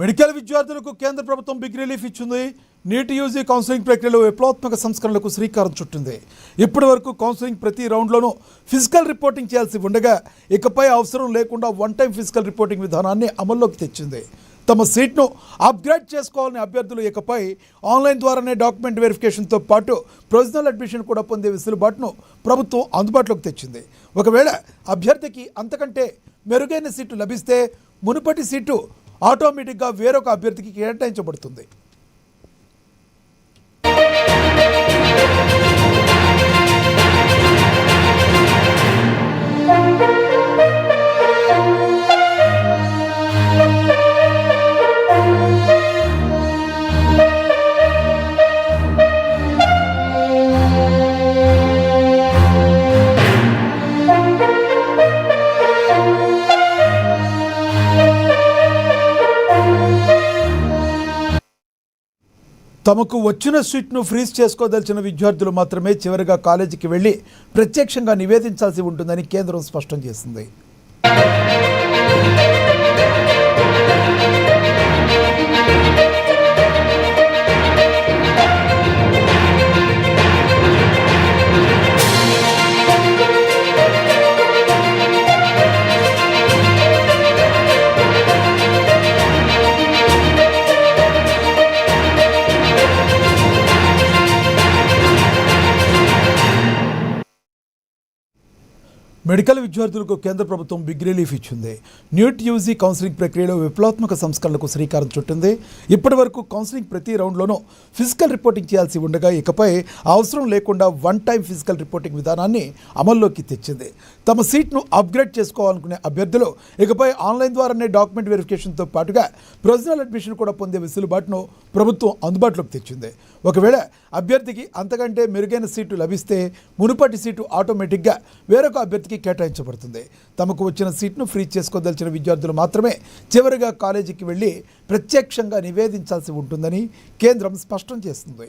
Medical విద్యార్థులకు కేంద్ర ప్రభుత్వం బిగ్ రిలీఫ్ ఇచ్చింది. నీట్ యూజీ కౌన్సిలింగ్ ప్రక్రియలో విప్లవాత్మక సంస్కరణలకు శ్రీకారం చుట్టింది. ఇప్పటి వరకు కౌన్సిలింగ్ ప్రతి రౌండ్లోనూ ఫిజికల్ రిపోర్టింగ్ చేయాల్సి ఉండగా ఇకపై అవసరం లేకుండా వన్ టైం ఫిజికల్ రిపోర్టింగ్ విధానాన్ని అమల్లోకి తెచ్చింది. తమ సీట్ను అప్గ్రేడ్ చేసుకోవాలని అభ్యర్థులు ఇకపై ఆన్లైన్ ద్వారానే డాక్యుమెంట్ వెరిఫికేషన్తో పాటు ప్రొవిజనల్ అడ్మిషన్ కూడా పొందే వెసులుబాటును ప్రభుత్వం అందుబాటులోకి తెచ్చింది. ఒకవేళ అభ్యర్థికి అంతకంటే మెరుగైన సీటు లభిస్తే మునుపటి సీటు ఆటోమేటిక్గా వేరొక అభ్యర్థికి కేటాయించబడుతుంది. తమకు వచ్చిన సీట్ను ఫ్రీజ్ చేసుకోదలిచిన విద్యార్థులు మాత్రమే చివరిగా కాలేజీకి వెళ్లి ప్రత్యక్షంగా నివేదించాల్సి ఉంటుందని కేంద్రం స్పష్టం చేసింది. మెడికల్ విద్యార్థులకు కేంద్ర ప్రభుత్వం బిగ్ రిలీఫ్ ఇచ్చింది. నీట్ యూజీ కౌన్సిలింగ్ ప్రక్రియలో విప్లవాత్మక సంస్కరణలకు శ్రీకారం చుట్టింది. ఇప్పటి వరకు కౌన్సిలింగ్ ప్రతి రౌండ్లోనూ ఫిజికల్ రిపోర్టింగ్ చేయాల్సి ఉండగా ఇకపై అవసరం లేకుండా వన్ టైం ఫిజికల్ రిపోర్టింగ్ విధానాన్ని అమల్లోకి తెచ్చింది. తమ సీట్ను అప్గ్రేడ్ చేసుకోవాలనుకునే అభ్యర్థులు ఇకపై ఆన్లైన్ ద్వారానే డాక్యుమెంట్ వెరిఫికేషన్తో పాటుగా ప్రొవిజనల్ అడ్మిషన్ కూడా పొందే వెసులుబాటును ప్రభుత్వం అందుబాటులోకి తెచ్చింది. ఒకవేళ అభ్యర్థికి అంతకంటే మెరుగైన సీటు లభిస్తే మునుపటి సీటు ఆటోమేటిక్గా వేరొక అభ్యర్థికి కేటాయించబడుతుంది. తమకు వచ్చిన సీట్ను ఫ్రీ చేసుకోదలిచిన విద్యార్థులు మాత్రమే చివరిగా కాలేజీకి వెళ్లి ప్రత్యక్షంగా నివేదించాల్సి ఉంటుందని కేంద్రం స్పష్టం చేస్తుంది.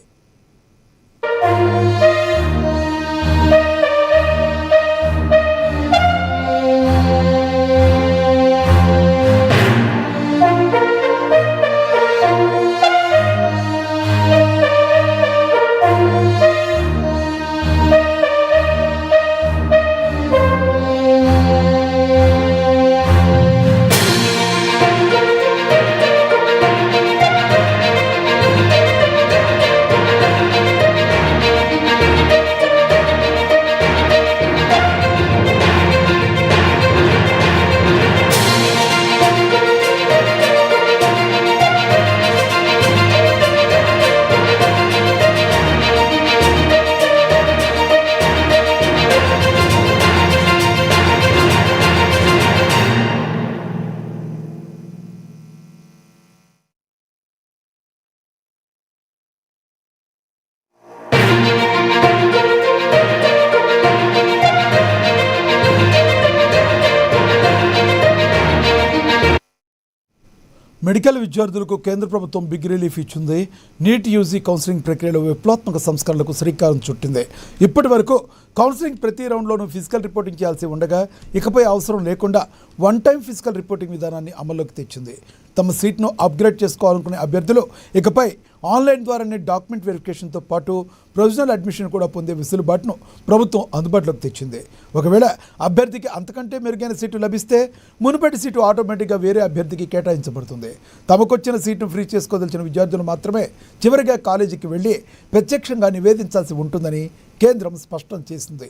మెడికల్ విద్యార్థులకు కేంద్ర ప్రభుత్వం బిగ్ రిలీఫ్ ఇచ్చింది. నీట్ యూజీ కౌన్సిలింగ్ ప్రక్రియలో విప్లవాత్మక సంస్కరణలకు శ్రీకారం చుట్టింది. ఇప్పటి వరకు కౌన్సిలింగ్ ప్రతి రౌండ్లోనూ ఫిజికల్ రిపోర్టింగ్ చేయాల్సి ఉండగా ఇకపై అవసరం లేకుండా వన్ టైం ఫిజికల్ రిపోర్టింగ్ విధానాన్ని అమల్లోకి తెచ్చింది. తమ సీట్ను అప్గ్రేడ్ చేసుకోవాలనుకునే అభ్యర్థులు ఇకపై ఆన్లైన్ ద్వారానే డాక్యుమెంట్ వెరిఫికేషన్తో పాటు ప్రొవిజనల్ అడ్మిషన్ కూడా పొందే వెసులుబాటును ప్రభుత్వం అందుబాటులోకి తెచ్చింది. ఒకవేళ అభ్యర్థికి అంతకంటే మెరుగైన సీటు లభిస్తే మునుపటి సీటు ఆటోమేటిక్గా వేరే అభ్యర్థికి కేటాయించబడుతుంది. తమకొచ్చిన సీటును ఫ్రీ చేసుకోదలిచిన విద్యార్థులు మాత్రమే చివరిగా కాలేజీకి వెళ్లి ప్రత్యక్షంగా నివేదించాల్సి ఉంటుందని కేంద్రం స్పష్టం చేసింది.